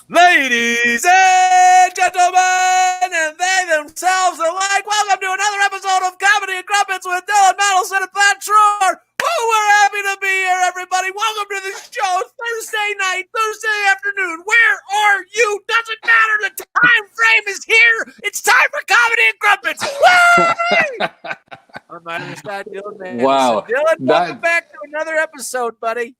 Ladies and gentlemen, and they themselves alike, welcome to another episode of Comedy and Crumpets with Dylan Mandlsohn and Pat Treuer. Woo, we're happy to be here, everybody. Welcome to the show. Thursday night, Thursday afternoon. Where are you? Doesn't matter. The time frame is here. It's time for Comedy and Crumpets. I'm my name is Dylan Mandlsohn. Wow. Dylan, welcome back to another episode, buddy.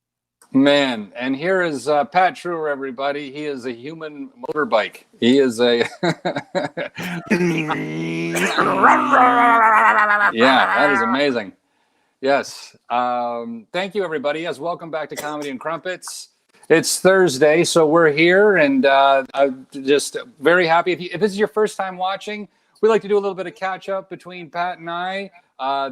Man, and here is Pat Treuer, everybody. He is a human motorbike. He is a... Yeah, that is amazing. Yes. Thank you, everybody. Yes, welcome back to Comedy and Crumpets. It's Thursday, so we're here, and I'm just very happy. If this is your first time watching, we like to do a little bit of catch-up between Pat and I.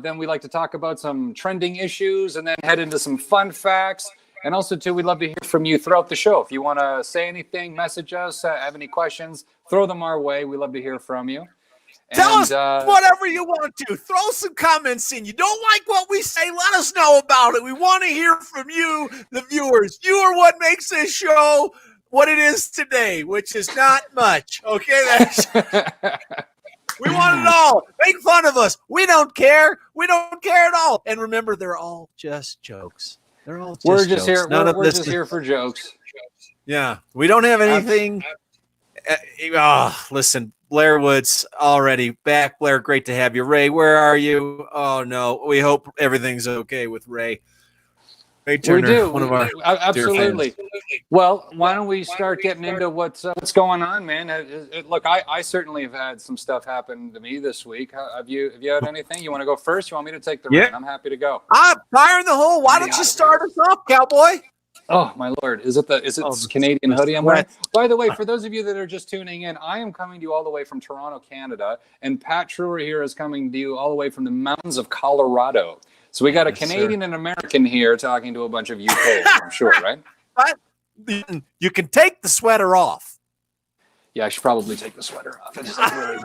Then we like to talk about some trending issues and then head into some fun facts. And also, too, we'd love to hear from you throughout the show. If you want to say anything, message us, have any questions, throw them our way. We love to hear from you. Tell us whatever you want to. Throw some comments in. You don't like what we say, let us know about it. We want to hear from you, the viewers. You are what makes this show what it is today, which is not much. Okay? We want it all. Make fun of us. We don't care. We don't care at all. And remember, they're all just jokes. They're all just we're just jokes. here. We're just here for jokes. Yeah, we don't have anything. Listen, Blair Woods already back. Blair, great to have you. Ray, where are you? Oh no, we hope everything's okay with Ray. Ray Turner, we do. One of our absolutely. Well, why don't we start getting into what's going on, man? Look, I certainly have had some stuff happen to me this week. Have you had anything? You want to go first? You want me to take the reign? I'm happy to go. Fire in the hole. Why don't you start us off, cowboy? Oh my Lord! Is it Canadian hoodie I'm wearing? By the way, for those of you that are just tuning in, I am coming to you all the way from Toronto, Canada, and Pat Treuer here is coming to you all the way from the mountains of Colorado. So we got a Canadian and American here talking to a bunch of UK, I'm sure, right? But you can take the sweater off. Yeah, I should probably take the sweater off. It's like really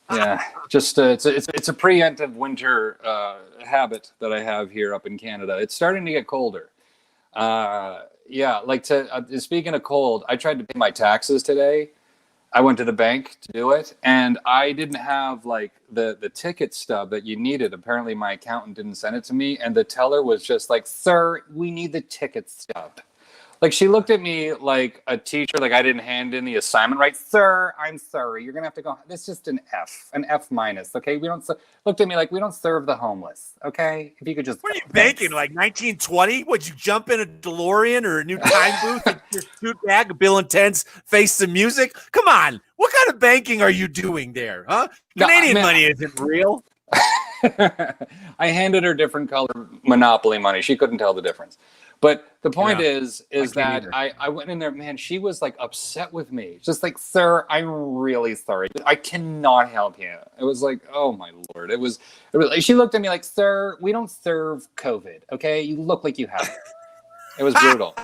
yeah, just it's a preemptive winter habit that I have here up in Canada. It's starting to get colder. Yeah, like speaking of cold, I tried to pay my taxes today. I went to the bank to do it, and I didn't have like the ticket stub that you needed. Apparently, my accountant didn't send it to me, and the teller was just like, "Sir, we need the ticket stub." Like, she looked at me like a teacher, like I didn't hand in the assignment right. "Sir, I'm sorry. You're going to have to go. This is just an F minus, okay? We don't." Looked at me like, "We don't serve the homeless, okay? If you could just..." What are you banking, like 1920? Would you jump in a DeLorean or a new time booth and your suit bag, Bill and Ted's Face the Music? Come on. What kind of banking are you doing there, huh? Canadian money isn't real. I handed her different color Monopoly money. She couldn't tell the difference. But the point is that I went in there, man, she was like upset with me. Just like, "Sir, I'm really sorry. I cannot help you." It was like, oh my Lord. It was she looked at me like, "Sir, we don't serve COVID, okay? You look like you have it." It was brutal.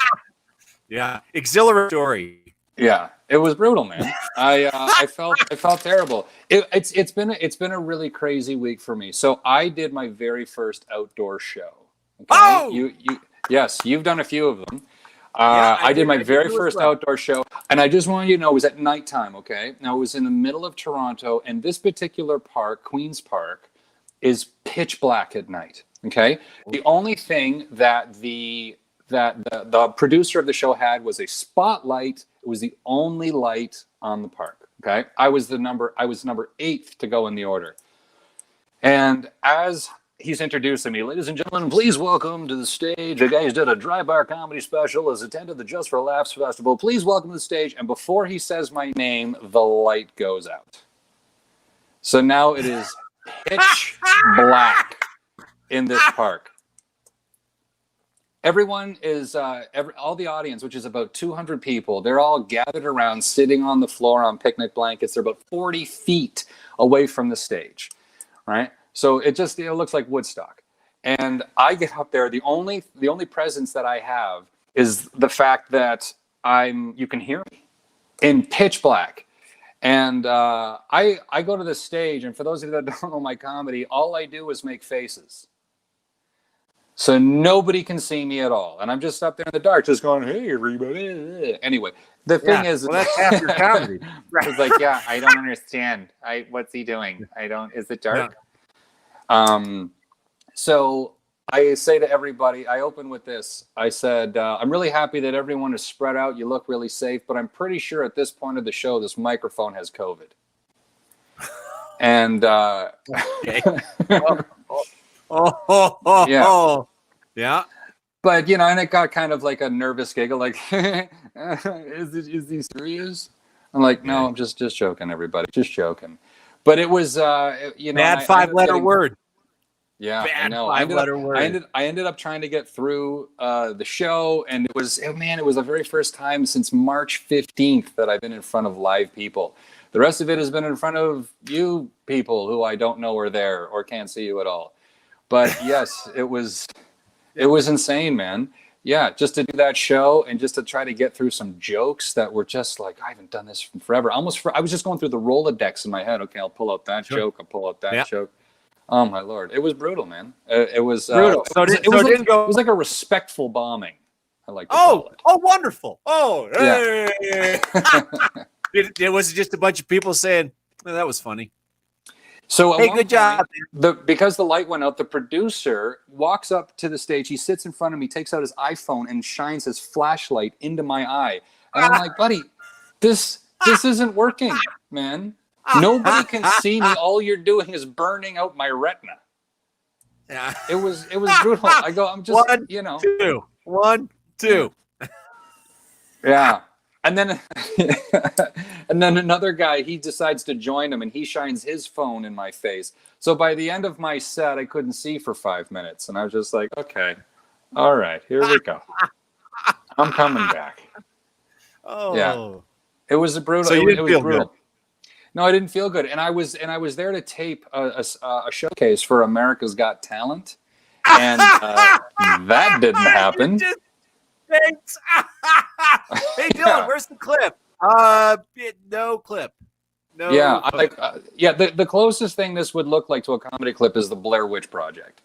Yeah. Exhilarating. Yeah, it was brutal, man. I felt terrible. It's been a really crazy week for me. So I did my very first outdoor show. Okay? Oh, Yes, you've done a few of them. I did my very first outdoor show, and I just wanted you to know it was at nighttime, okay? Now, it was in the middle of Toronto, and this particular park, Queen's Park, is pitch black at night, okay? The only thing that the producer of the show had was a spotlight. It was the only light on the park, okay? I was number 8th to go in the order. And as he's introducing me, "Ladies and gentlemen, please welcome to the stage a guy who's done a dry bar comedy special, has attended the Just for Laughs Festival. Please welcome to the stage." And before he says my name, the light goes out. So now it is pitch black in this park. Everyone is, all the audience, which is about 200 people, they're all gathered around, sitting on the floor on picnic blankets. They're about 40 feet away from the stage, right? So it looks like Woodstock. And I get up there. The only presence that I have is the fact that you can hear me in pitch black. And I go to the stage, and for those of you that don't know my comedy, all I do is make faces. So nobody can see me at all. And I'm just up there in the dark, just going, hey, everybody. Anyway, the thing is, well, that's half your comedy. It's like, yeah, I don't understand. What's he doing? Is it dark? Yeah. So I say to everybody, I open with this. I said, I'm really happy that everyone is spread out. You look really safe, but I'm pretty sure at this point of the show, this microphone has COVID. And yeah. But, and it got kind of like a nervous giggle, like, is he serious? I'm like, no, I'm just joking, everybody, just joking. But it was, bad 5-letter word. Yeah, bad I know. 5-letter word. I ended up trying to get through the show, and it was the very first time since March 15th that I've been in front of live people. The rest of it has been in front of you people who I don't know are there or can't see you at all. But yes, it was insane, man. Yeah, just to do that show and just to try to get through some jokes that were just like, I haven't done this in forever. I was just going through the Rolodex in my head. Okay, I'll pull out that joke. I'll pull out that joke. Oh my Lord, it was brutal, man. It was brutal. It was like a respectful bombing. I like to call it. Oh, wonderful. Oh, yeah. It was just a bunch of people saying, well, that was funny. So hey, good job. Because the light went out, the producer walks up to the stage. He sits in front of me, takes out his iPhone, and shines his flashlight into my eye. And I'm like, buddy, this isn't working, man. Nobody can see me. All you're doing is burning out my retina. Yeah, it was brutal. I go, I'm just, 1, 2. Yeah. And then another guy, he decides to join him, and he shines his phone in my face. So by the end of my set, I couldn't see for 5 minutes. And I was just like, okay, all right, here we go. I'm coming back. Oh, yeah. It was brutal. So it was brutal. Good. No, I didn't feel good. And I was there to tape a showcase for America's Got Talent. And that didn't happen. Thanks. Hey, Dylan, where's the clip? No clip. No. Yeah, the closest thing this would look like to a comedy clip is the Blair Witch Project.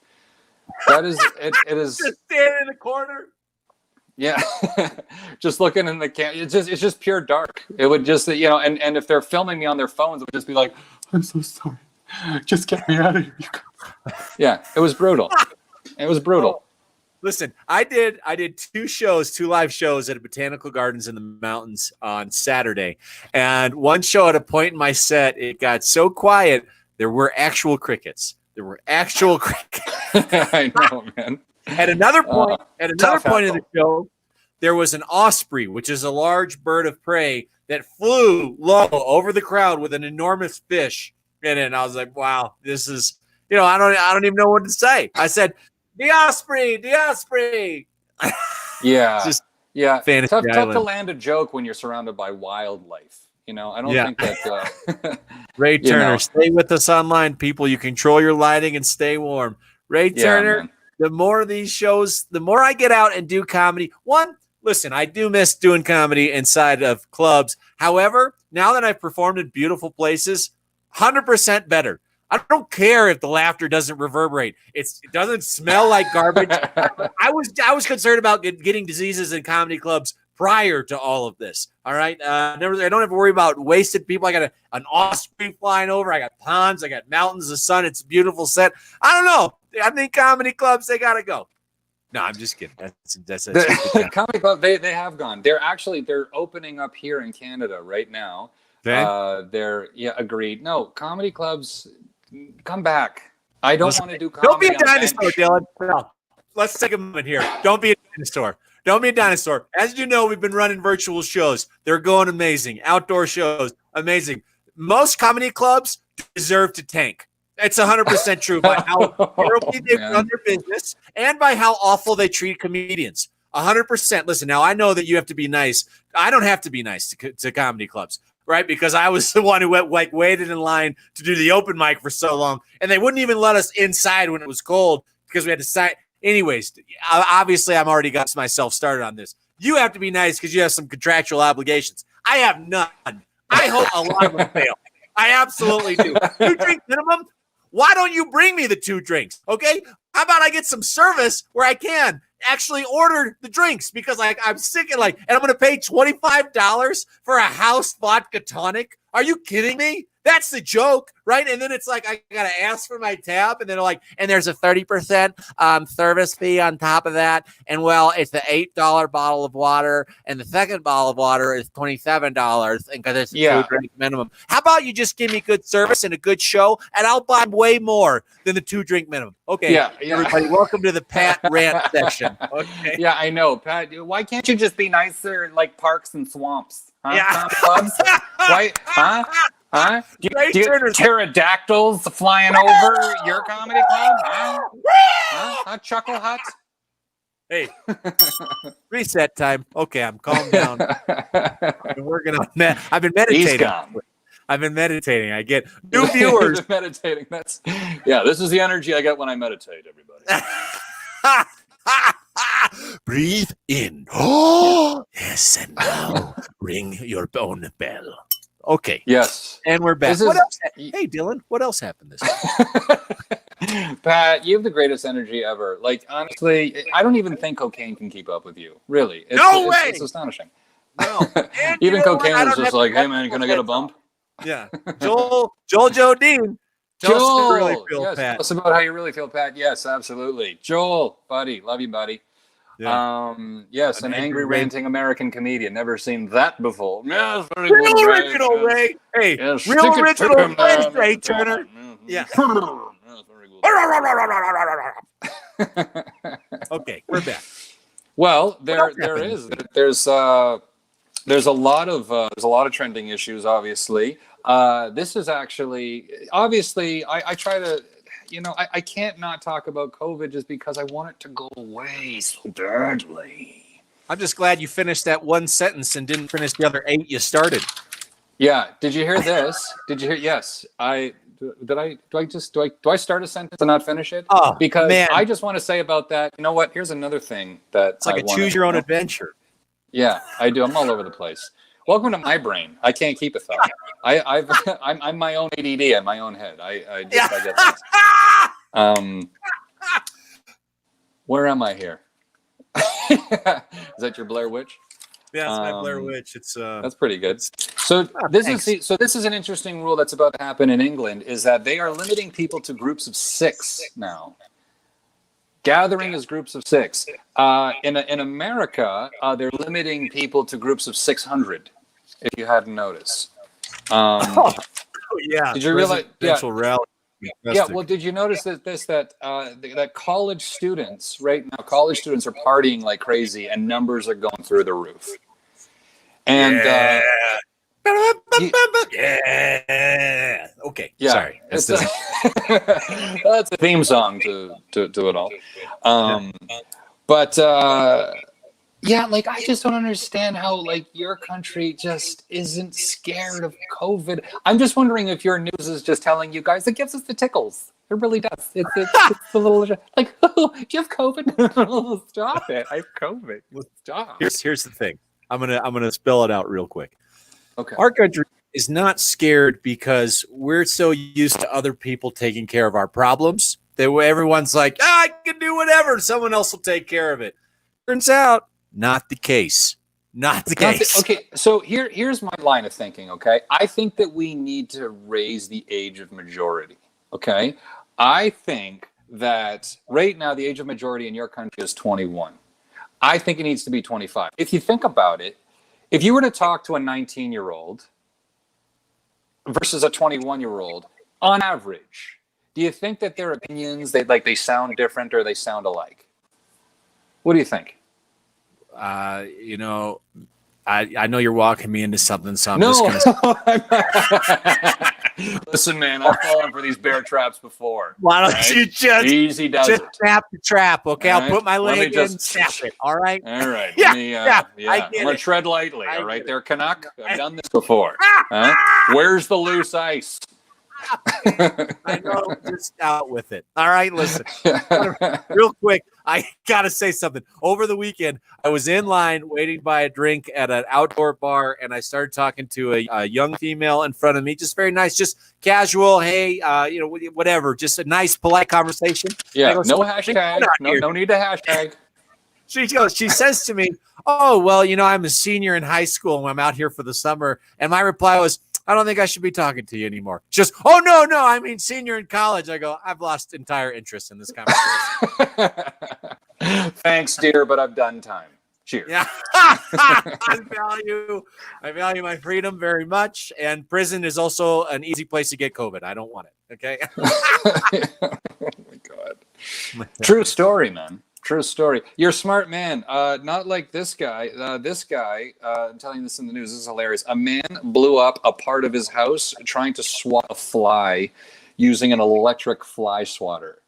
That is, it is just standing in the corner. Yeah, just looking in the camera. It's just pure dark. It would just, and if they're filming me on their phones, it would just be like, I'm so sorry, just get me out of here. Yeah, it was brutal. It was brutal. Listen, I did 2 live shows at Botanical Gardens in the mountains on Saturday. And one show at a point in my set, it got so quiet, there were actual crickets. I know, man. At another point in the show, there was an osprey, which is a large bird of prey that flew low over the crowd with an enormous fish in it. And I was like, wow, this is, I don't even know what to say. I said, The Osprey. Yeah. Yeah. Tough to land a joke when you're surrounded by wildlife. I don't think that. Ray Turner, stay with us online, people. You control your lighting and stay warm. Ray Turner, man. The more of these shows, the more I get out and do comedy. Listen, I do miss doing comedy inside of clubs. However, now that I've performed in beautiful places, 100% better. I don't care if the laughter doesn't reverberate. It doesn't smell like garbage. I was concerned about getting diseases in comedy clubs prior to all of this. All right. I don't have to worry about wasted people. I got an osprey flying over. I got ponds. I got mountains of sun. It's a beautiful set. I don't know. I think comedy clubs, they got to go. No, I'm just kidding. That's the comedy club. They have gone. They're opening up here in Canada right now. Okay. Agreed. No, comedy clubs, come back. I don't want to do comedy. Don't be a dinosaur, Dylan. No. Let's take a moment here. Don't be a dinosaur. Don't be a dinosaur. As you know, we've been running virtual shows. They're going amazing. Outdoor shows, amazing. Most comedy clubs deserve to tank. It's 100% true by how terribly they run their business and by how awful they treat comedians. 100%. Listen, now I know that you have to be nice. I don't have to be nice to comedy clubs, right? Because I was the one who waited in line to do the open mic for so long, and they wouldn't even let us inside when it was cold because we had to sign. Anyways, obviously, I'm already got myself started on this. You have to be nice because you have some contractual obligations. I have none. I hope a lot of them fail. I absolutely do. 2 drink minimum. Why don't you bring me the 2 drinks? Okay, How about I get some service where I can actually order the drinks because I'm sick of and I'm going to pay $25 for a house vodka tonic. Are you kidding me? That's the joke, right? And then it's like I got to ask for my tab, and then and there's a 30% service fee on top of that. And well, it's the $8 bottle of water, and the second bottle of water is $27, and because it's a 2-drink minimum. How about you just give me good service and a good show, and I'll buy way more than the 2-drink minimum. Okay, everybody, welcome to the Pat rant session. Okay. Yeah, I know, Pat. Why can't you just be nicer like parks and swamps? Huh? Yeah. Clubs? Why? Huh? Huh? Do you pterodactyls flying over your comedy club? Huh? Chuckle Hut? Hey, reset time. Okay, I'm calm down. I've been working on that. I've been meditating. I get new viewers. Meditating. This is the energy I get when I meditate, everybody. Breathe in. Oh, yes, and now ring your own bell. Okay. Yes. And we're back. What else? Hey, Dylan, what else happened this week? Pat, you have the greatest energy ever. Like, honestly, I don't even think cocaine can keep up with you. Really. No way! It's astonishing. No. Even cocaine is just like, hey, man, can I get a bump? Yeah. Joel Jodine. Tell us how you really feel, Pat. Tell us about how you really feel, Pat. Yes, absolutely. Joel, buddy. Love you, buddy. Yeah. Yes, an angry ranting American comedian. Never seen that before. Yes, very real good, original, Ray. Hey, yes, real original, Ray Turner. Yeah. Okay, we're back. Well, there's a lot of trending issues. Obviously, this is actually I try to. I can't not talk about COVID just because I want it to go away so badly. I'm just glad you finished that one sentence and didn't finish the other 8 you started. Yeah. Did you hear this? Did you hear? Yes. Do I start a sentence and not finish it? Oh, because man. I just want to say about that. You know what? Here's another thing that it's like a choose your own adventure. Yeah, I do. I'm all over the place. Welcome to my brain. I can't keep a thought. I'm my own ADD in my own head. I get that. Where am I here? Is that your Blair Witch? Yeah, it's my Blair Witch. It's that's pretty good. So this is an interesting rule that's about to happen in England. Is that they are limiting people to groups of 6 now. Gathering is groups of 6. In America, they're limiting people to groups of 600. If you hadn't noticed. Yeah. Did you realize? Rally. Yeah. Well, did you notice that college students right now? College students are partying like crazy, and numbers are going through the roof. And okay. Yeah. Sorry. That's a theme song to it all. But yeah, like I just don't understand how like your country just isn't scared of COVID. I'm just wondering if your news is just telling you guys it gives us the tickles. It really does. It's a little like, oh, do you have COVID? Stop it! I have COVID. Stop. Here's the thing. I'm gonna spell it out real quick. Okay. Our country is not scared because we're so used to other people taking care of our problems that everyone's like, I can do whatever. Someone else will take care of it. Turns out, not the case. Not the case. Okay, so here's my line of thinking, okay? I think that we need to raise the age of majority, okay? I think that right now the age of majority in your country is 21. I think it needs to be 25. If you think about it, if you were to talk to a 19-year-old versus a 21-year-old, on average, do you think that their opinions, they sound different or they sound alike? What do you think? I know you're walking me into something, so I'm just gonna. Listen, man, I've fallen for these bear traps before. Why don't you just easy does just it. Snap the trap, okay? All I'll put my leg in, snap it. All right. All right. Yeah. I'm gonna tread lightly. All right, there, Canuck. I've done this before. Huh? Where's the loose ice? I know, just out with it. All right, listen. Real quick, I got to say something. Over the weekend, I was in line waiting by a drink at an outdoor bar, and I started talking to a young female in front of me. Just very nice, just casual. Hey, whatever. Just a nice, polite conversation. Yeah, no hashtag. No need to hashtag. She says to me, oh, well, I'm a senior in high school and I'm out here for the summer. And my reply was, I don't think I should be talking to you anymore. Just, oh, no, I mean senior in college. I go, I've lost entire interest in this conversation. Thanks, dear, but I've done time. Cheers. Yeah. I value my freedom very much. And prison is also an easy place to get COVID. I don't want it. Okay. Oh, my God. True story, man. True story. You're a smart man. Not like this guy. I'm telling you this in the news. This is hilarious. A man blew up a part of his house trying to swat a fly using an electric fly swatter.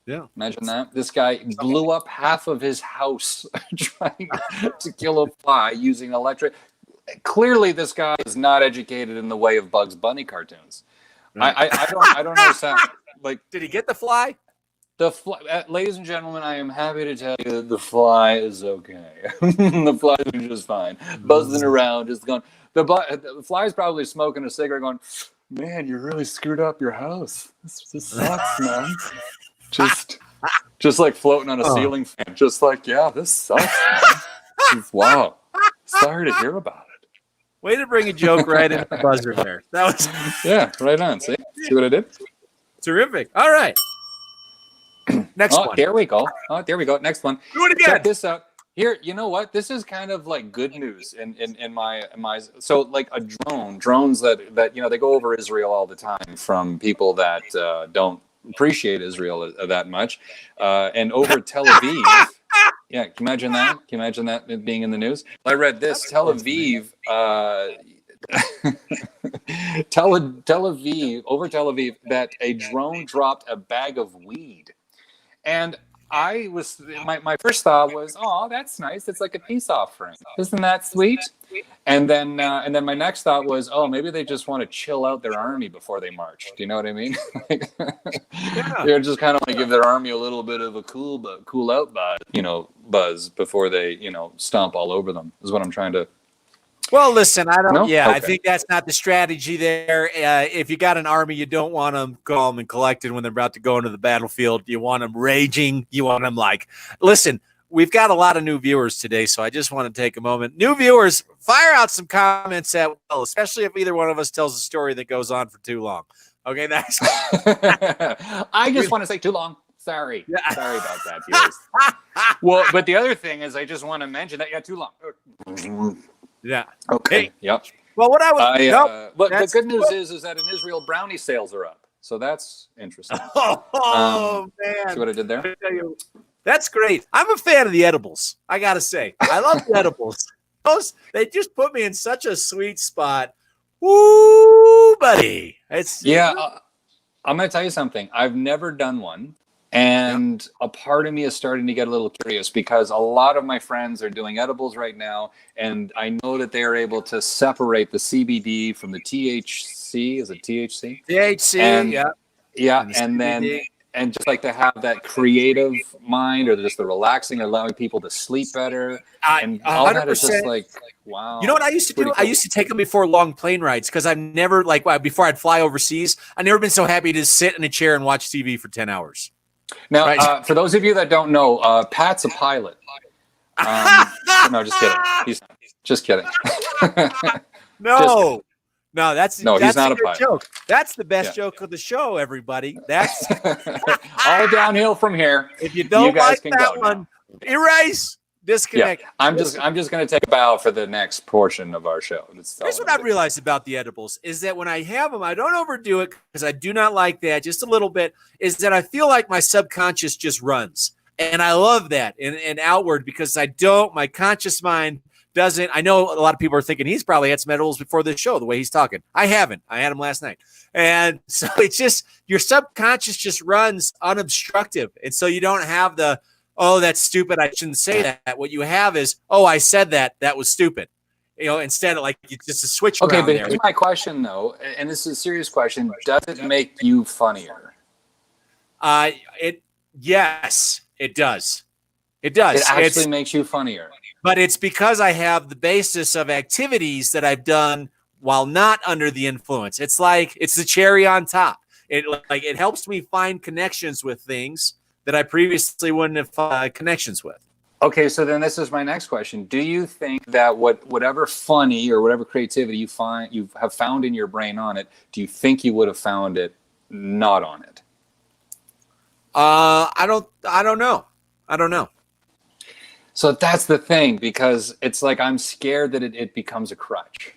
Yeah. Imagine that. This guy blew up half of his house trying to kill a fly using electric. Clearly, this guy is not educated in the way of Bugs Bunny cartoons. Right. I don't understand. Like, did he get the fly? Ladies and gentlemen, I am happy to tell you that the fly is okay. The fly is just fine. Buzzing around, just going. The fly's probably smoking a cigarette going, man, you really screwed up your house. This sucks, man. Just like floating on a ceiling fan. Just like, yeah, this sucks, man. Wow. Sorry to hear about it. Way to bring a joke right into the buzzer there. That was yeah, right on. See what I did? Terrific. All right. Next one. There we go. Next one. Do it again. Check this out. Here, you know what? This is kind of like good news in my so like drones that they go over Israel all the time from people that don't appreciate Israel that much, and over Tel Aviv. Yeah, can you imagine that? Can you imagine that being in the news? I read this. Tel Aviv. Tel Aviv, that a drone dropped a bag of weed. And my first thought was, oh, that's nice. It's like a peace offering. Isn't that sweet? And then my next thought was, oh, maybe they just want to chill out their army before they march. Do you know what I mean? They're just kind of like give their army a little bit of a cool out buzz before they, stomp all over them is what I'm trying to. Well, listen, I don't. No? Yeah, Okay. I think that's not the strategy there. If you got an army, you don't want them calm and collected when they're about to go into the battlefield. You want them raging. You want them listen. We've got a lot of new viewers today, so I just want to take a moment. New viewers, fire out some comments especially if either one of us tells a story that goes on for too long. Okay, that's. I just want to say too long. Sorry. Yeah. Sorry about that, viewers. Well, but the other thing is, I just want to mention that too long. Yeah. Okay. Hey. Yep. Well, what I was. But the good news is that in Israel, brownie sales are up. So that's interesting. Man. See what I did there? That's great. I'm a fan of the edibles. I got to say. I love the edibles. They just put me in such a sweet spot. Woo, buddy. I'm going to tell you something. I've never done one. And a part of me is starting to get a little curious because a lot of my friends are doing edibles right now. And I know that they are able to separate the CBD from the THC. Is it THC? THC, yeah. And just like to have that creative mind or just the relaxing, allowing people to sleep better. And all 100%. That is just like, wow. You know what I used to do? Cool. I used to take them before long plane rides because I've never, before I'd fly overseas, I've never been so happy to sit in a chair and watch TV for 10 hours. Now, right. For those of you that don't know, Pat's a pilot. No, just kidding. He's just kidding. No, he's not a pilot. Joke. That's the best joke of the show, everybody. That's all downhill from here. If you don't like that one, erase. Disconnect. Yeah, I'm just going to take a bow for the next portion of our show. Here's what I realized about the edibles is that when I have them, I don't overdo it because I do not like that. Just a little bit is that I feel like my subconscious just runs, and I love that and outward because my conscious mind doesn't. I know a lot of people are thinking he's probably had some edibles before this show. The way he's talking, I haven't. I had them last night, and so it's just your subconscious just runs unobstructed, and so you don't have the. Oh, that's stupid. I shouldn't say that. What you have is, oh, I said that. That was stupid. instead of like it's just a switch Okay, around but there. here's my question though, and this is a serious question. Does it make you funnier? Yes, it does. It does. It actually makes you funnier. But it's because I have the basis of activities that I've done while not under the influence. It's like it's the cherry on top. It helps me find connections with things that I previously wouldn't have connections with. Okay, so then this is my next question. Do you think that whatever funny or whatever creativity you have found in your brain on it, do you think you would have found it not on it? I don't know. So that's the thing, because it's like I'm scared that it becomes a crutch.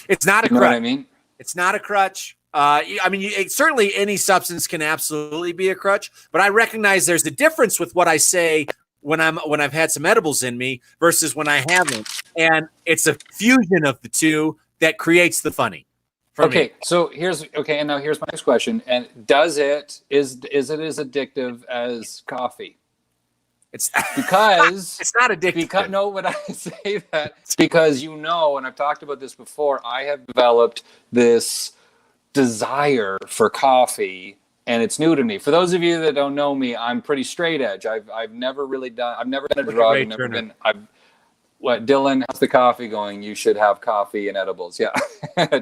It's not a crutch. What I mean? It's not a crutch. Certainly any substance can absolutely be a crutch, but I recognize there's a difference with what I say when I've had some edibles in me versus when I haven't, and it's a fusion of the two that creates the funny. Okay, so and now here's my next question. And is it as addictive as coffee? It's because it's not addictive. No, when I say that, it's because and I've talked about this before, I have developed this desire for coffee, and it's new to me. For those of you that don't know me, I'm pretty straight edge. I've never been a drug. I've never been. Dylan, how's the coffee going? You should have coffee and edibles. Yeah,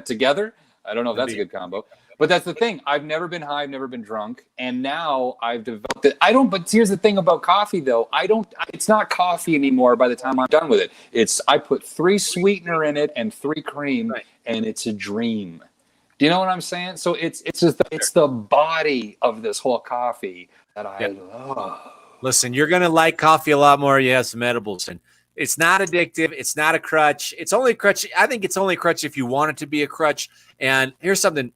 together. I don't know if that's a good combo. But that's the thing. I've never been high. I've never been drunk. And now I've developed it. But here's the thing about coffee, though. It's not coffee anymore by the time I'm done with it. I put 3 sweetener in it and 3 cream, right, and it's a dream. Do you know what I'm saying? So it's the body of this whole coffee that I love. Listen, you're going to like coffee a lot more. You have some edibles. And it's not addictive. It's not a crutch. It's only a crutch. I think it's only a crutch if you want it to be a crutch. And here's something.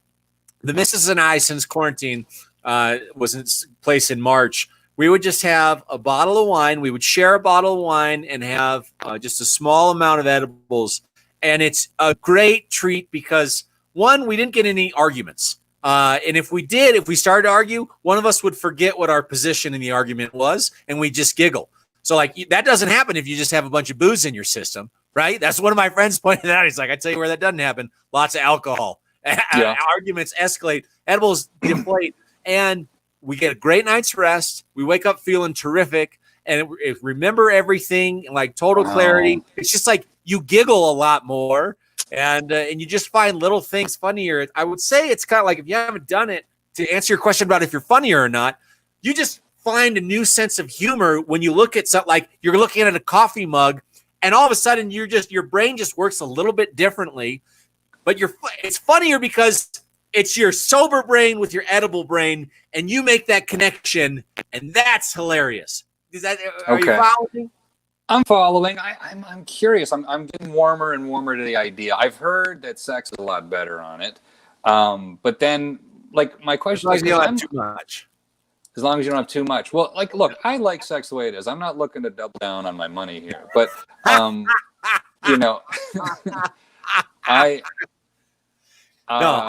The missus and I, since quarantine was in place in March, we would just have a bottle of wine. We would share a bottle of wine and have just a small amount of edibles. And it's a great treat because, one, we didn't get any arguments. And if we started to argue, one of us would forget what our position in the argument was, and we just giggle. So, like, that doesn't happen if you just have a bunch of booze in your system, right? That's one of my friends pointed out. He's like, I tell you where that doesn't happen. Lots of alcohol. Yeah. Arguments escalate, edibles deflate, and we get a great night's rest. We wake up feeling terrific and remember everything, like total clarity. It's just like you giggle a lot more, and you just find little things funnier. I would say it's kind of like, if you haven't done it, to answer your question about if you're funnier or not, you just find a new sense of humor when you look at something like you're looking at a coffee mug, and all of a sudden your brain just works a little bit differently. But it's funnier because it's your sober brain with your edible brain, and you make that connection, and that's hilarious. Are you following? I'm following. I'm curious. I'm getting warmer and warmer to the idea. I've heard that sex is a lot better on it, but then, like, my question is, you don't have too much. As long as you don't have too much. Well, like, look, I like sex the way it is. I'm not looking to double down on my money here, but I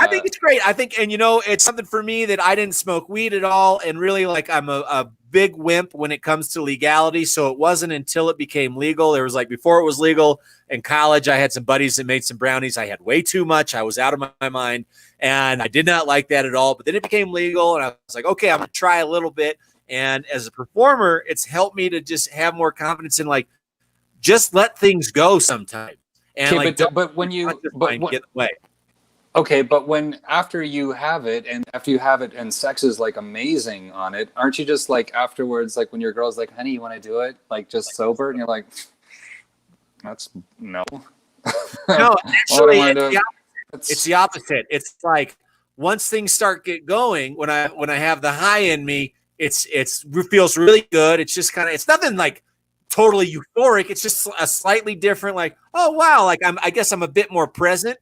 think it's great. I think, and it's something for me that I didn't smoke weed at all. And really, like, I'm a big wimp when it comes to legality. So it wasn't until it became legal. There was, like, before it was legal in college, I had some buddies that made some brownies. I had way too much. I was out of my mind, and I did not like that at all. But then it became legal, and I was like, okay, I'm going to try a little bit. And as a performer, it's helped me to just have more confidence in, like, just let things go sometimes. And but when you get away. Okay, but after you have it and sex is, like, amazing on it, aren't you just, like, afterwards, like, when your girl's like, honey, you want to do it? Like, just sober? And you're like, no. No, actually, it's the opposite. It's like, once things start going, when I have the high in me, it feels really good. It's just it's nothing like totally euphoric. It's just a slightly different, like, oh wow, like I guess I'm a bit more present.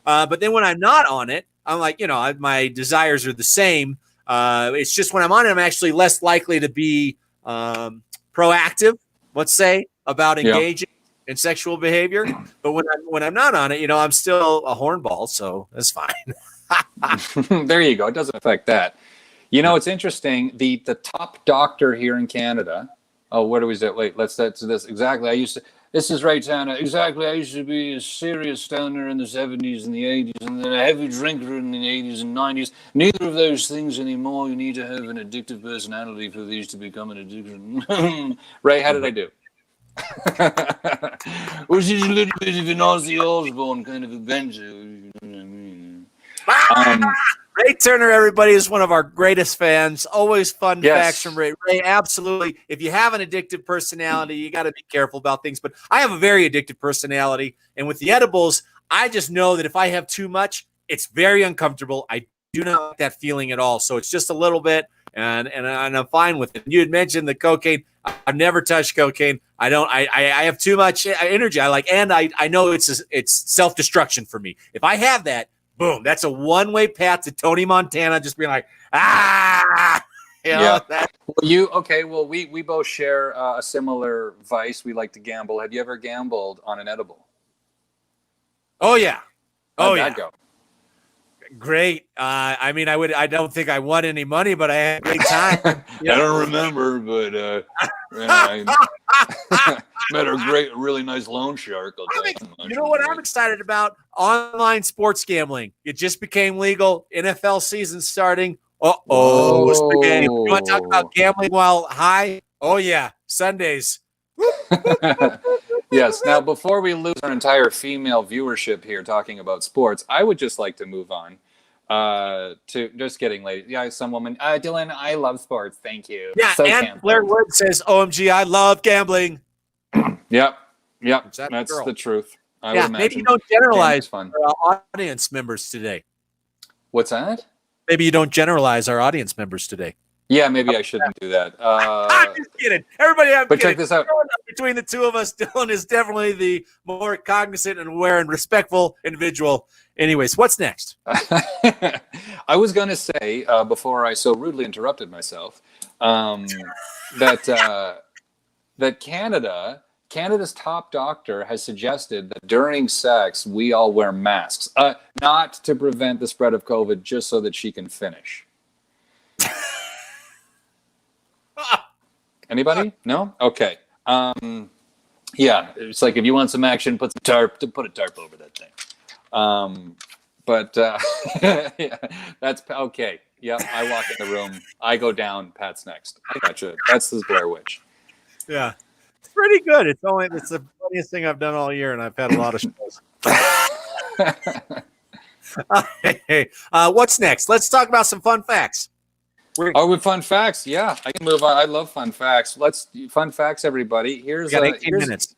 But then when I'm not on it, I'm like, my desires are the same. It's just when I'm on it, I'm actually less likely to be proactive, let's say, about engaging in sexual behavior. But when I'm not on it, I'm still a hornball, so that's fine. There you go. It doesn't affect that. It's interesting. The top doctor here in Canada. Oh, where do we say? Wait, let's do this exactly. This is Ray Tanner. Exactly. I used to be a serious stoner in the 70s and the 80s, and then a heavy drinker in the 80s and 90s. Neither of those things anymore. You need to have an addictive personality for these to become an addiction. Ray, how did I do? Or she's a little bit of an Ozzy Osbourne kind of a banjo. You know what I mean? Ray Turner, everybody, is one of our greatest fans. Always fun Yes. facts from Ray. Ray, absolutely. If you have an addictive personality, you got to be careful about things. But I have a very addictive personality. And with the edibles, I just know that if I have too much, it's very uncomfortable. I do not like that feeling at all. So it's just a little bit, and I'm fine with it. You had mentioned the cocaine. I've never touched cocaine. I don't. I have too much energy. I know it's self-destruction for me. If I have that, boom, that's a one-way path to Tony Montana just being like, you know, Well, we both share a similar vice. We like to gamble. Have you ever gambled on an edible? Oh, yeah. How'd that go? Great. I don't think I won any money, but I had a great time. I don't remember, but I met a really nice loan shark. You know what I'm excited about? Online sports gambling. It just became legal. NFL season starting. Spaghetti. You want to talk about gambling while high? Oh, yeah. Sundays. Yes. Now, before we lose our entire female viewership here talking about sports, I would just like to move on to just getting late. Yeah, some woman, Dylan, I love sports. Thank you. Yeah, so and canceled. Blair Wood says, OMG, I love gambling. Yep. That's the truth. I would imagine. Maybe you don't generalize our audience members today. What's that? Maybe you don't generalize our audience members today. Yeah, maybe I shouldn't do that. I'm just kidding. Everybody, but check this out. Between the two of us, Dylan is definitely the more cognizant and aware and respectful individual. Anyways, what's next? I was going to say, before I so rudely interrupted myself, that Canada's top doctor has suggested that during sex, we all wear masks, not to prevent the spread of COVID, just so that she can finish. Anybody? No? Okay. Yeah, it's like if you want some action, put a tarp over that thing. Yeah, that's okay. Yep, I walk in the room, I go down, Pat's next. I gotcha. That's the Blair Witch. Yeah, it's pretty good. It's the funniest thing I've done all year, and I've had a lot of shows. Hey, what's next? Let's talk about some fun facts. With fun facts, yeah, I can move on. I love fun facts. Let's fun facts, everybody. Here's 18 minutes.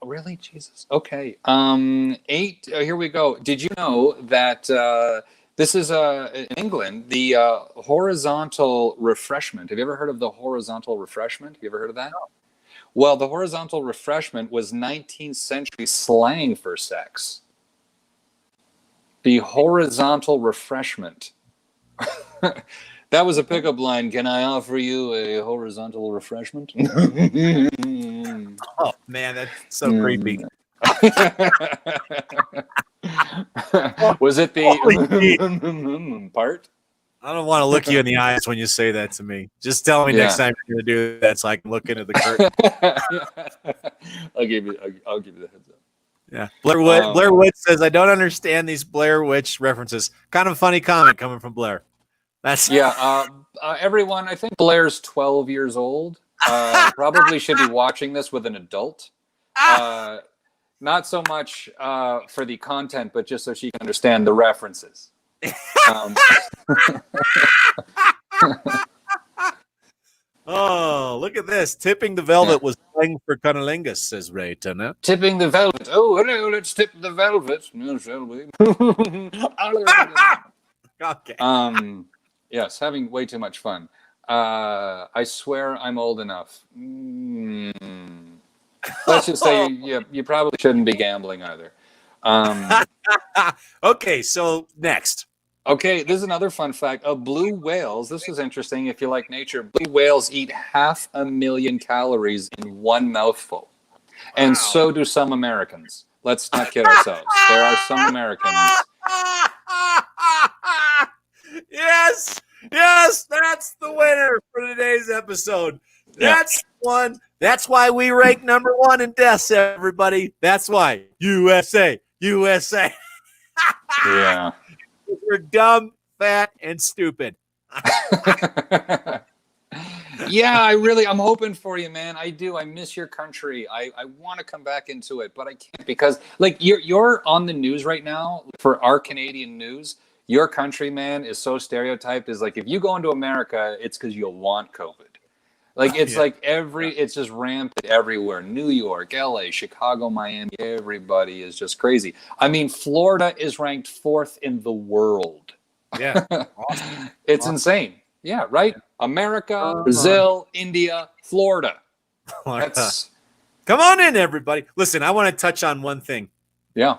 Really, Jesus. Okay. Here we go. Did you know that this is in England the horizontal refreshment? Have you ever heard of the horizontal refreshment? Have you ever heard of that? No. Well, the horizontal refreshment was 19th century slang for sex. The horizontal refreshment. That was a pickup line. Can I offer you a horizontal refreshment? Oh, man, that's so creepy. Was it the part? I don't want to look you in the eyes when you say that to me. Just tell me next time you're going to do that so I can look into the curtain. I'll give you the heads up. Yeah. Blair Witch says, I don't understand these Blair Witch references. Kind of a funny comment coming from Blair. Everyone, I think Blair's 12 years old. Probably should be watching this with an adult. Not so much for the content, but just so she can understand the references. Oh, look at this. Tipping the velvet was playing for cunnilingus, says Ray Turner. Tipping the velvet. Oh, hello, let's tip the velvet. No, shall we? Okay. Yes, having way too much fun. I swear I'm old enough. Let's just say you probably shouldn't be gambling either. Okay, so next. Okay, this is another fun fact. Blue whales, this is interesting if you like nature. Blue whales eat 500,000 calories in one mouthful. And so do some Americans. Let's not kid ourselves. There are some Americans. Yes, that's the winner for today's episode. That's one. That's why we rank number one in deaths, everybody. That's why. USA. USA. Yeah. We're dumb, fat, and stupid. Yeah, I'm hoping for you, man. I do. I miss your country. I want to come back into it, but I can't because like you're on the news right now for our Canadian news. Your country, man, is so stereotyped. Is like if you go into America, it's because you want COVID. Like it's like it's just rampant everywhere. New York, LA, Chicago, Miami, everybody is just crazy. I mean, Florida is ranked 4th in the world. Yeah. Awesome. It's insane. Yeah, right? America, Brazil, India, Florida. That's Come on in, everybody. Listen, I want to touch on one thing. Yeah.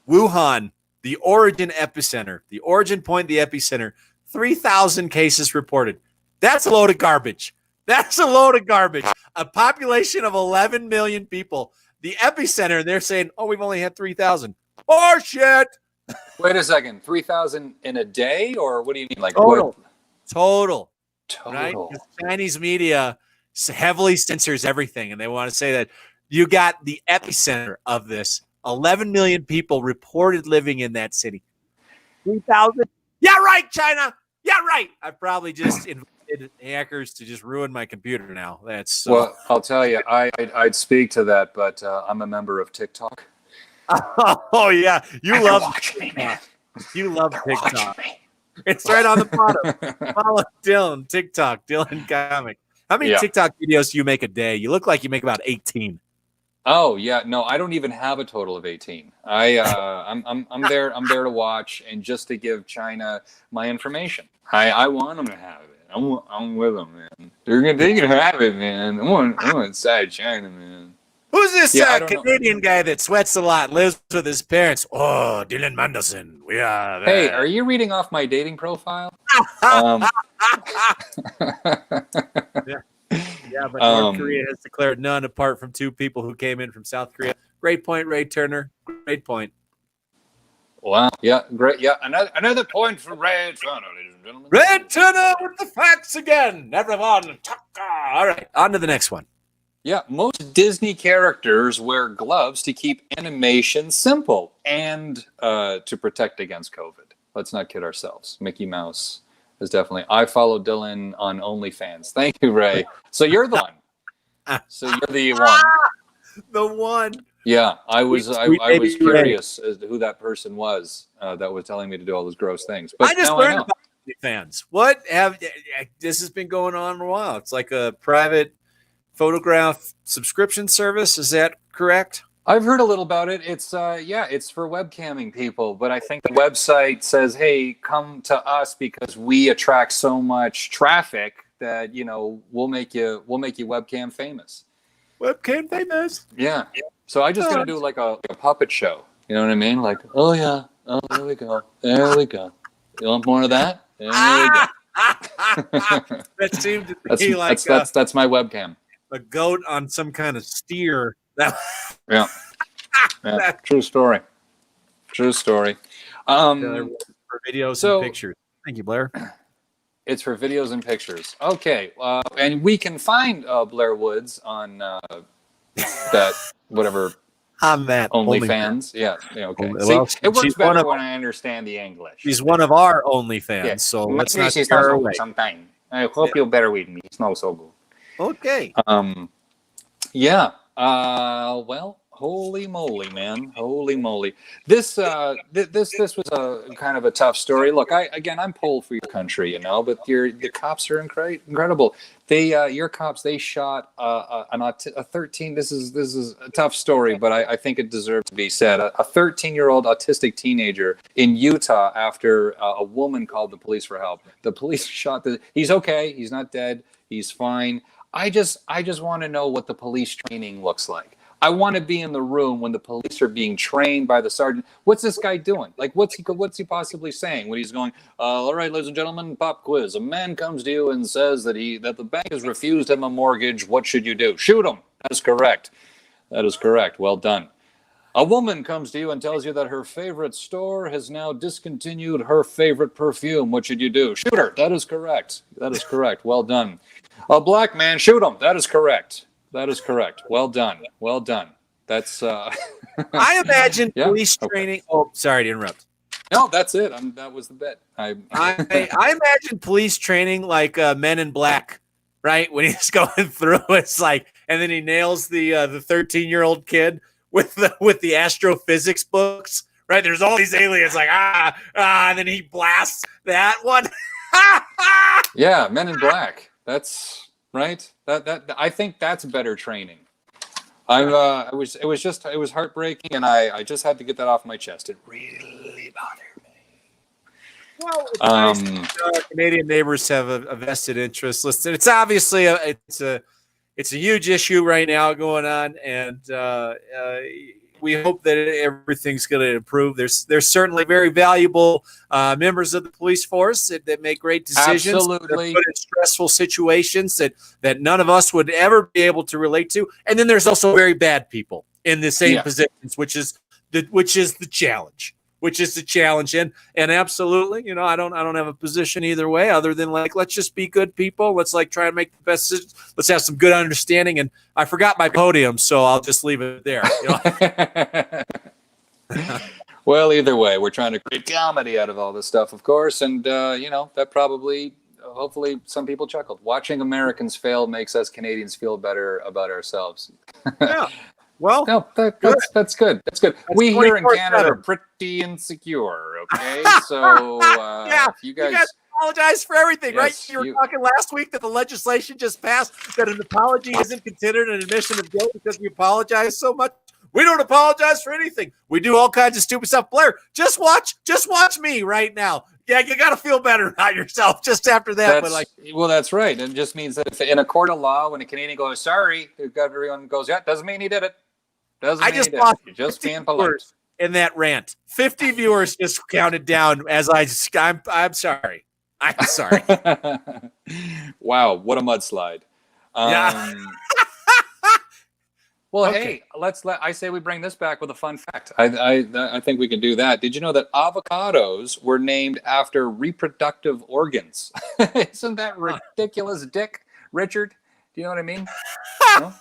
Wuhan, the origin epicenter, the origin point, the epicenter, 3,000 cases reported. That's a load of garbage. That's a load of garbage. A population of 11 million people. The epicenter, they're saying, oh, we've only had 3,000. Oh, shit. Wait a second. 3,000 in a day? Or what do you mean? Like Total. Right? The Chinese media heavily censors everything, and they want to say that you got the epicenter of this. 11 million people reported living in that city. 3,000? Yeah, right, China. Yeah, right. I probably just invited hackers to just ruin my computer now. That's so. Well, I'll tell you, I'd speak to that, but I'm a member of TikTok. Oh, yeah. You love me, man. You love TikTok. It's right on the bottom. Follow Dylan, TikTok, Dylan Comic. How many TikTok videos do you make a day? You look like you make about 18. Oh yeah, no, I don't even have a total of 18. I'm there to watch and just to give China my information. I want them to have it. I'm with them, man. They can have it, man. I want inside China, man. Who's this Canadian guy that sweats a lot, lives with his parents? Oh, Dylan Mandlsohn. We are. Hey, are you reading off my dating profile? Yeah, but North Korea has declared none apart from 2 people who came in from South Korea. Great point, Ray Turner. Great point. Wow. Yeah, great. Yeah, another point for Ray Turner, ladies and gentlemen. Ray Turner with the facts again. Everyone. All right, on to the next one. Yeah, most Disney characters wear gloves to keep animation simple and to protect against COVID. Let's not kid ourselves. Mickey Mouse is definitely. I follow Dylan on OnlyFans. Thank you, Ray. So you're the one. So you're the one. The one. Yeah, I was curious as to who that person was that was telling me to do all those gross things. But I just learned about OnlyFans. This has been going on for a while. It's like a private photograph subscription service. Is that correct? I've heard a little about it. It's it's for webcamming people, but I think the website says, "Hey, come to us because we attract so much traffic that, we'll make you webcam famous." Webcam famous. Yeah. So I just gonna do like a puppet show. You know what I mean? Like, oh yeah, oh there we go. There we go. You want more of that? There we go. That seemed to be that's my webcam. A goat on some kind of steer. Yeah. True story. For videos and pictures. Thank you, Blair. It's for videos and pictures. Okay. And we can find Blair Woods on that whatever. On that OnlyFans. Yeah. Okay. Well, see, it works better when I understand the English. She's one of our OnlyFans, yeah. So let's not scare her away. Sometime. I hope you'll bear with me. It smells so good. Okay. Yeah. Well, holy moly, man. Holy moly. This was a kind of a tough story. Look, I'm pulled for your country, but the cops are incredible. Your cops, they shot a 13. This is a tough story, but I think it deserves to be said. A 13-year-old autistic teenager in Utah after a woman called the police for help. The police shot he's okay. He's not dead. He's fine. I just want to know what the police training looks like. I want to be in the room when the police are being trained by the sergeant. What's this guy doing? Like, what's he possibly saying when he's going, all right, ladies and gentlemen, pop quiz. A man comes to you and says that the bank has refused him a mortgage. What should you do? Shoot him. That is correct. That is correct. Well done. A woman comes to you and tells you that her favorite store has now discontinued her favorite perfume. What should you do? Shoot her. That is correct. That is correct. Well done. A black man, shoot him. That is correct. That is correct. Well done. Well done. That's. I imagine police training. Oh, sorry to interrupt. No, that's it. That was the bit. I imagine police training like Men in Black, right? When he's going through, it's like, and then he nails the 13-year-old kid with the astrophysics books, right? There's all these aliens, like and then he blasts that one. Yeah, Men in Black. That's right. That I think that's better training. It was heartbreaking, and I just had to get that off my chest. It really bothered me. Well, it's nice our Canadian neighbors have a vested interest. Listen, it's obviously it's a huge issue right now going on, and we hope that everything's going to improve. There's certainly very valuable members of the police force that make great decisions. Absolutely. Put in stressful situations that none of us would ever be able to relate to. And then there's also very bad people in the same positions, which is the challenge. And absolutely, I don't have a position either way other than like, let's just be good people. Let's like try and make the best decisions. Let's have some good understanding. And I forgot my podium, so I'll just leave it there. Well, either way, we're trying to create comedy out of all this stuff, of course. And, that probably, hopefully some people chuckled. Watching Americans fail makes us Canadians feel better about ourselves. Yeah. Well, no, that's good. That's good. We here in Canada are pretty insecure. Okay, so if you guys apologize for everything, right? You were talking last week that the legislation just passed that an apology isn't considered an admission of guilt because we apologize so much. We don't apologize for anything. We do all kinds of stupid stuff. Blair, just watch me right now. Yeah, you got to feel better about yourself just after that. Well, that's right. It just means that if in a court of law, when a Canadian goes, sorry, everyone goes, yeah, doesn't mean he did it. I just lost You're just being polite. In that rant. 50 viewers just counted down as I'm sorry. I'm sorry. Wow, what a mudslide. Yeah. Well, okay. Hey, I say we bring this back with a fun fact. I think we can do that. Did you know that avocados were named after reproductive organs? Isn't that ridiculous, Dick? Richard? Do you know what I mean? No?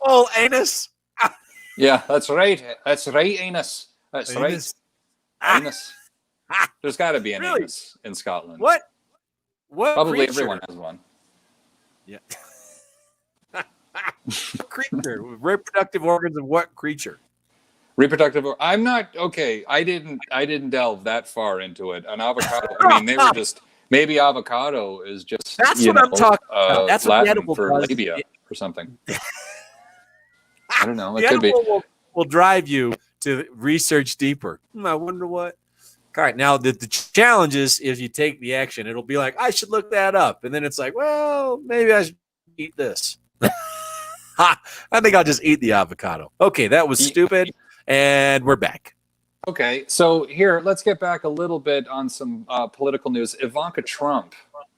Oh, anus. Yeah, that's right. That's right, anus. That's anus. Right. Anus. There's got to be an anus in Scotland. What Probably creature? Everyone has one. Yeah. Creature. Reproductive organs of what creature? Reproductive. I'm not okay. I didn't delve that far into it. An avocado. I mean, they were just maybe avocado is just that's what I'm talking about. That's Latin what the edible for does. labia or something. I don't know. It the could be. Will drive you to research deeper. I wonder what. All right, now the challenge is if you take the action, it'll be like, I should look that up. And then it's like, well, maybe I should eat this. I think I'll just eat the avocado. Okay, that was stupid. And we're back. Okay, so here, let's get back a little bit on some political news. Ivanka Trump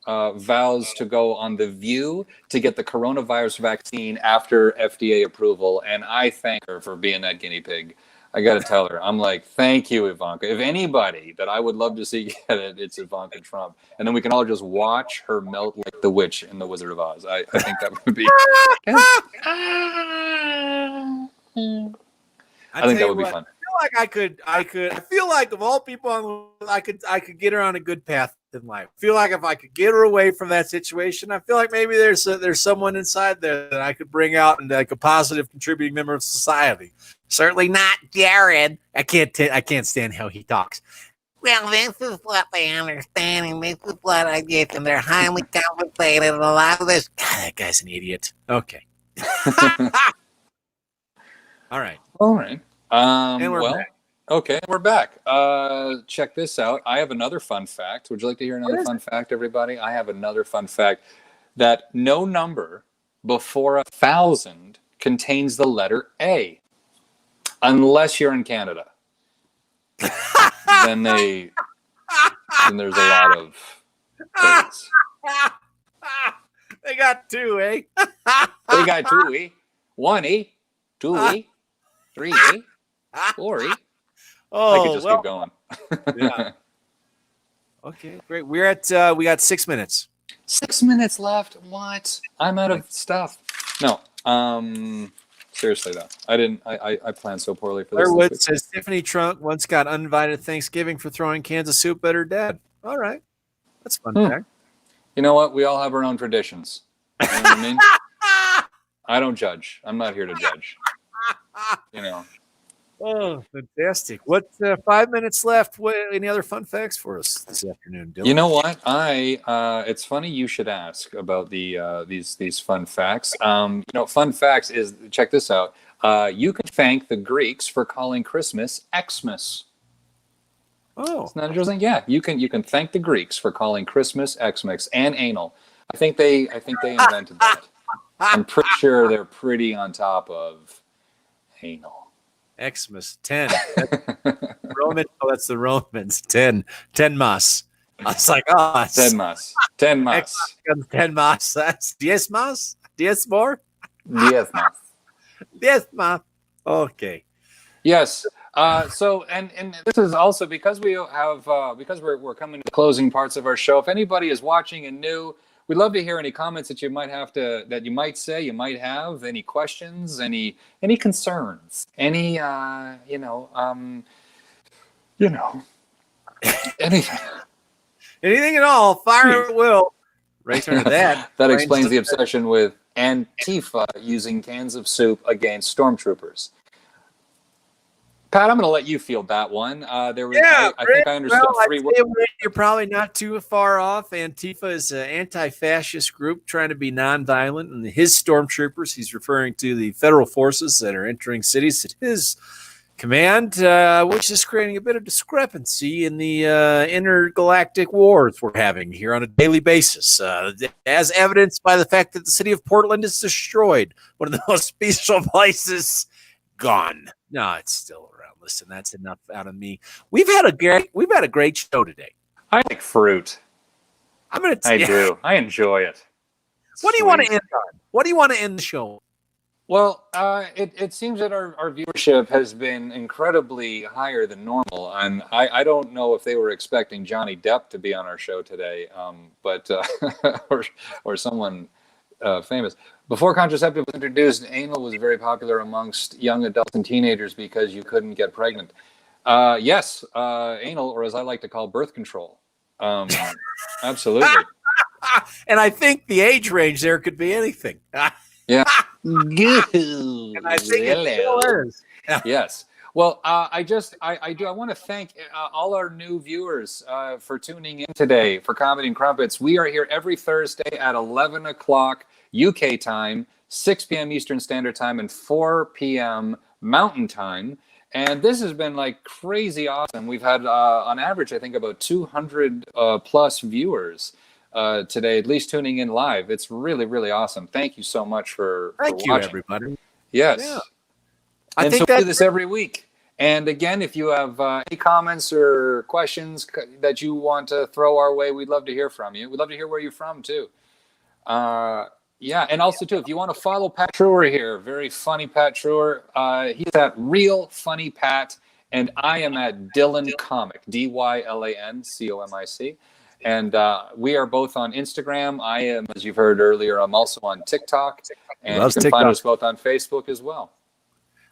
vows to go on The View to get the coronavirus vaccine after FDA approval. And I thank her for being that guinea pig. I got to tell her, I'm like, thank you, Ivanka. If anybody that I would love to see get it, it's Ivanka Trump. And then we can all just watch her melt like the witch in The Wizard of Oz. I think that would be... I think that would be fun. I feel like of all people I could get her on a good path in life. I feel like if I could get her away from that situation, I feel like maybe there's someone inside there that I could bring out and like a positive contributing member of society. Certainly not Jared. I can't stand how he talks. Well, this is what they understand, and this is what I get, and they're highly compensated. And a lot of this. God, that guy's an idiot. Okay. All right. And we're back. Okay, we're back. Check this out. I have another fun fact. Would you like to hear another fun fact, everybody? I have another fun fact that no number before 1,000 contains the letter A, unless you're in Canada. then there's a lot of A's. They got two, eh? They got two, eh? One, eh? Two, eh? Three, eh? Four, eh? Oh, I could just keep going. Yeah. Okay, great. We got 6 minutes. 6 minutes left. What? I'm out of stuff. No. Seriously though, I planned so poorly for this. Blairwood says Tiffany Trunk once got uninvited Thanksgiving for throwing cans of soup at her dad. All right, that's fun fact. You know what? We all have our own traditions. You know what I mean? I don't judge. I'm not here to judge. You know. Oh, fantastic! What 5 minutes left? Any other fun facts for us this afternoon, Dylan? You know what? It's funny you should ask about these fun facts. Fun facts is, check this out. You can thank the Greeks for calling Christmas Xmas. Oh, isn't that interesting? Yeah, you can thank the Greeks for calling Christmas Xmas and anal. I think they invented that. I'm pretty sure they're pretty on top of anal. Xmas 10. Roman. Oh, that's the Romans. 10 mas. I was like, 10 mas. 10 mas. 10 mas. That's 10 mas. 10 more. 10 mas. 10 mas. Okay. Yes. So this is also because we have because we're coming to the closing parts of our show. If anybody is watching and new, we'd love to hear any comments that you might have you might have, any questions, any concerns, any anything. Anything at all, fire at will. Right turn to that. That explains the obsession with Antifa using cans of soup against stormtroopers. Pat, I'm going to let you field that one. I think I understood three words. You're probably not too far off. Antifa is an anti-fascist group trying to be nonviolent, and his stormtroopers, he's referring to the federal forces that are entering cities at his command, which is creating a bit of discrepancy in the intergalactic wars we're having here on a daily basis, as evidenced by the fact that the city of Portland is destroyed, one of the most peaceful places, gone. No, it's still around. Listen, that's enough out of me. We've had a great show today. I like fruit. I do. I enjoy it. What do you want to end on? What do you want to end the show? Well, it seems that our viewership has been incredibly higher than normal, and I don't know if they were expecting Johnny Depp to be on our show today, but or someone famous. Before contraceptive was introduced, anal was very popular amongst young adults and teenagers because you couldn't get pregnant. Yes, anal, or as I like to call, birth control. Absolutely. And I think the age range there could be anything. Yeah. And I think it still is. Yes. Well, I want to thank all our new viewers for tuning in today for Comedy and Crumpets. We are here every Thursday at 11 o'clock UK time, 6 p.m. Eastern Standard Time, and 4 p.m. Mountain Time. And this has been like crazy awesome. We've had, on average, I think about 200 plus viewers today, at least tuning in live. It's really, really awesome. Thank you so much for watching. Everybody. Yes. Yeah. And so we do this every week. And again, if you have any comments or questions that you want to throw our way, we'd love to hear from you. We'd love to hear where you're from, too. Yeah, and also, too, if you want to follow Pat Treuer here, very funny Pat Treuer, he's at Real Funny Pat, and I am at Dylan Comic, DYLANCOMIC. And we are both on Instagram. I am, as you've heard earlier, I'm also on TikTok. And you can find us both on Facebook as well.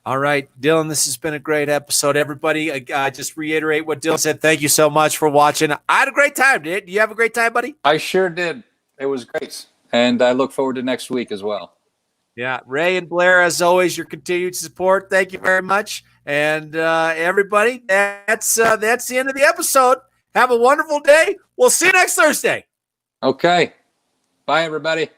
All right, Dylan, this has been a great episode. Everybody, just reiterate what Dylan said. Thank you so much for watching. I had a great time. Did you have a great time, buddy? I sure did. It was great. And I look forward to next week as well. Yeah, Ray and Blair, as always, your continued support. Thank you very much. And everybody, that's the end of the episode. Have a wonderful day. We'll see you next Thursday. Okay. Bye, everybody.